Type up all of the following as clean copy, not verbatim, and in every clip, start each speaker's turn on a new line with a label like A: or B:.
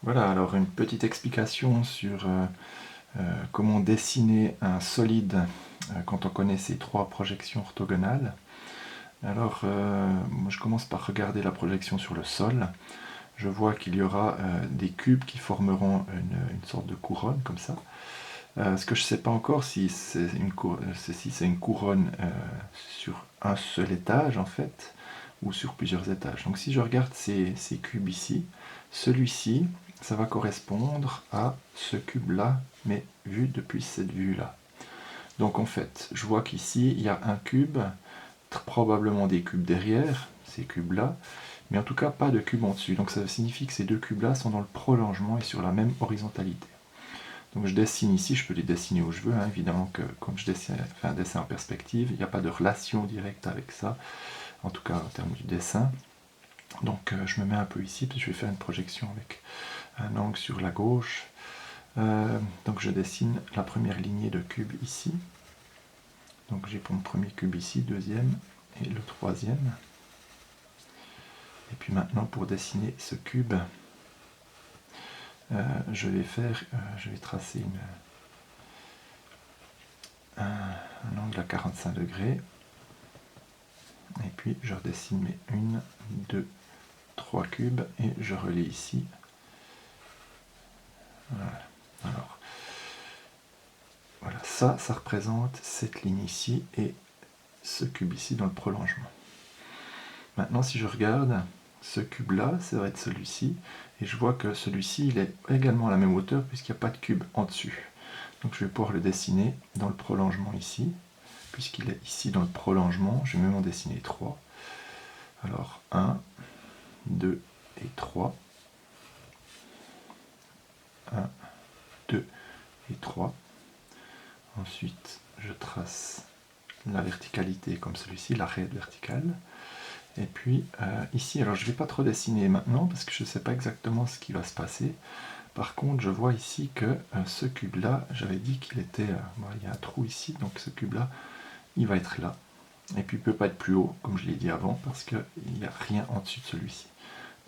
A: Voilà, alors une petite explication sur comment dessiner un solide quand on connaît ces trois projections orthogonales. Alors, moi je commence par regarder la projection sur le sol. Je vois qu'il y aura des cubes qui formeront une sorte de couronne, comme ça. Ce que je ne sais pas encore, si c'est une couronne sur un seul étage, en fait, ou sur plusieurs étages. Donc si je regarde ces cubes ici, celui-ci, ça va correspondre à ce cube-là, mais vu depuis cette vue-là. Donc en fait, je vois qu'ici, il y a un cube, probablement des cubes derrière, ces cubes-là, mais en tout cas pas de cube en dessus. Donc ça signifie que ces deux cubes-là sont dans le prolongement et sur la même horizontalité. Donc je dessine ici, je peux les dessiner où je veux, hein. Évidemment que comme je dessine, fais un dessin en perspective, il n'y a pas de relation directe avec ça, en tout cas en termes du dessin. Donc je me mets un peu ici, puis je vais faire une projection avec un angle sur la gauche. Donc je dessine la première lignée de cubes ici. Donc j'ai pour mon premier cube ici, deuxième et le troisième. Et puis maintenant pour dessiner ce cube, je vais tracer un angle à 45 degrés. Et puis je redessine mes 1, 2, 3 cubes et je relie ici. Voilà. Alors, voilà, ça représente cette ligne ici et ce cube ici dans le prolongement. Maintenant, si je regarde ce cube-là, ça va être celui-ci, et je vois que celui-ci, il est également à la même hauteur puisqu'il n'y a pas de cube en dessus. Donc je vais pouvoir le dessiner dans le prolongement ici, puisqu'il est ici dans le prolongement, je vais même en dessiner 3. Alors 1, 2 et 3. 1, 2 et 3. Ensuite, je trace la verticalité comme celui-ci, l'arête verticale. Et puis ici, alors je ne vais pas trop dessiner maintenant parce que je ne sais pas exactement ce qui va se passer. Par contre, je vois ici que ce cube-là, j'avais dit qu'il était... il y a un trou ici, donc ce cube-là, il va être là. Et puis il ne peut pas être plus haut, comme je l'ai dit avant, parce qu'il n'y a rien en dessus de celui-ci.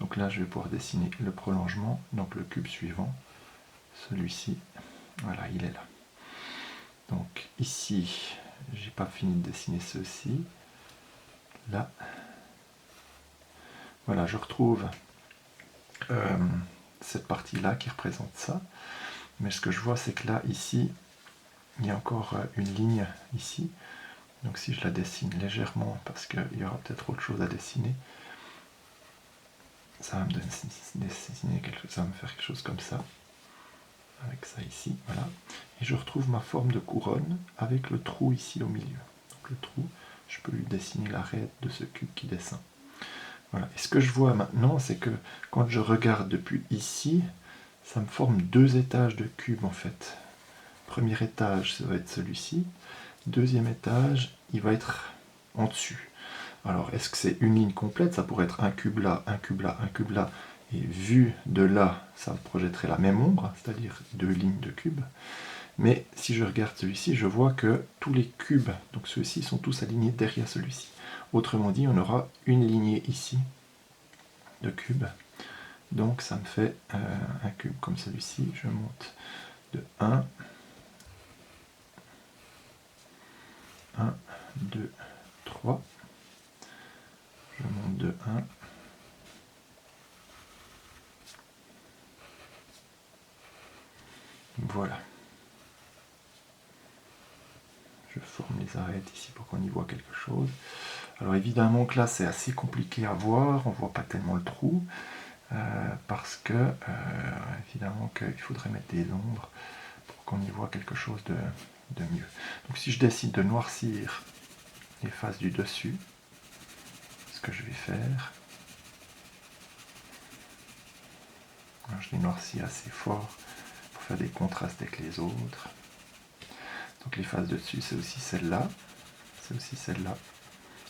A: Donc là, je vais pouvoir dessiner le prolongement, donc le cube suivant, celui-ci, voilà, il est là. Donc ici, j'ai pas fini de dessiner ceci. Là, voilà, je retrouve cette partie-là qui représente ça. Mais ce que je vois, c'est que là, ici, il y a encore une ligne ici. Donc si je la dessine légèrement, parce qu'il y aura peut-être autre chose à dessiner, ça va me dessiner ça va me faire quelque chose comme ça. Avec ça ici, voilà. Et je retrouve ma forme de couronne avec le trou ici au milieu. Donc le trou, je peux lui dessiner l'arête de ce cube qui descend. Voilà. Et ce que je vois maintenant, c'est que quand je regarde depuis ici, ça me forme deux étages de cube en fait. Premier étage, ça va être celui-ci. Deuxième étage, il va être en dessus. Alors, est-ce que c'est une ligne complète? Ça pourrait être un cube là, un cube là, un cube là. Et vu de là, ça projetterait la même ombre, c'est-à-dire deux lignes de cubes. Mais si je regarde celui-ci, je vois que tous les cubes, donc ceux-ci, sont tous alignés derrière celui-ci. Autrement dit, on aura une lignée ici de cubes. Donc ça me fait un cube comme celui-ci. Je monte de 1, 1, 2, 3. Je monte de 1. Voilà. Je forme les arêtes ici pour qu'on y voit quelque chose. Alors évidemment que là c'est assez compliqué à voir, on ne voit pas tellement le trou, parce que évidemment qu'il faudrait mettre des ombres pour qu'on y voit quelque chose de mieux. Donc si je décide de noircir les faces du dessus, ce que je vais faire, alors je les noircis assez fort pour faire des contrastes avec les autres. Donc les faces de dessus, c'est aussi celle-là, c'est aussi celle-là,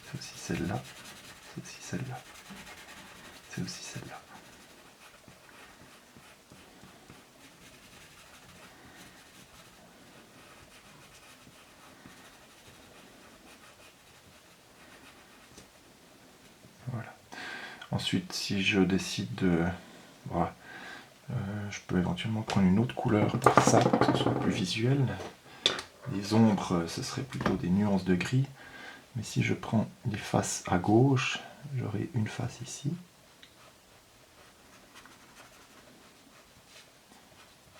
A: c'est aussi celle-là, c'est aussi celle-là, c'est aussi celle-là. Voilà. Ensuite, si je décide de... Voilà, Je peux éventuellement prendre une autre couleur pour ça, pour que ce soit plus visuel. Les ombres, ce serait plutôt des nuances de gris. Mais si je prends les faces à gauche, j'aurai une face ici.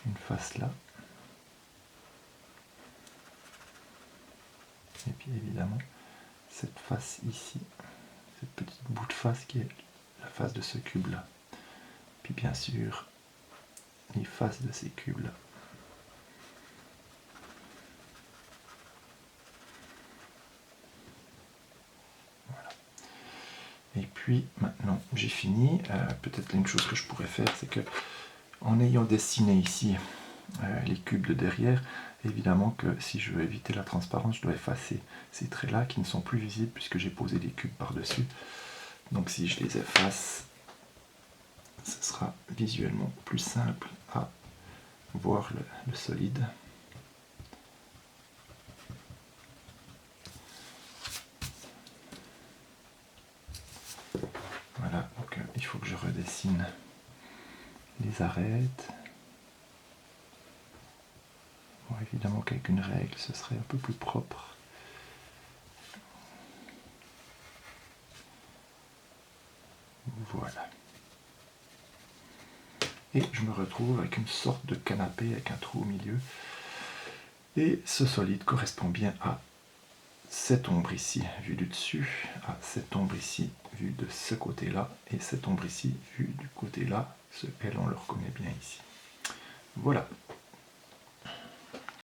A: Une face là. Et puis évidemment, cette face ici, cette petite bout de face qui est la face de ce cube-là. Puis bien sûr, les faces de ces cubes-là. Voilà. Et puis maintenant, j'ai fini. Peut-être une chose que je pourrais faire, c'est que en ayant dessiné ici les cubes de derrière, évidemment que si je veux éviter la transparence, je dois effacer ces traits-là qui ne sont plus visibles puisque j'ai posé des cubes par-dessus. Donc si je les efface, ce sera visuellement plus simple à voir le solide. Voilà, donc il faut que je redessine les arêtes. Bon, évidemment qu'avec une règle, ce serait un peu plus propre. Voilà. Et je me retrouve avec une sorte de canapé avec un trou au milieu. Et ce solide correspond bien à cette ombre ici, vue du dessus, à cette ombre ici, vue de ce côté-là, et cette ombre ici, vue du côté-là, elle, on le reconnaît bien ici. Voilà.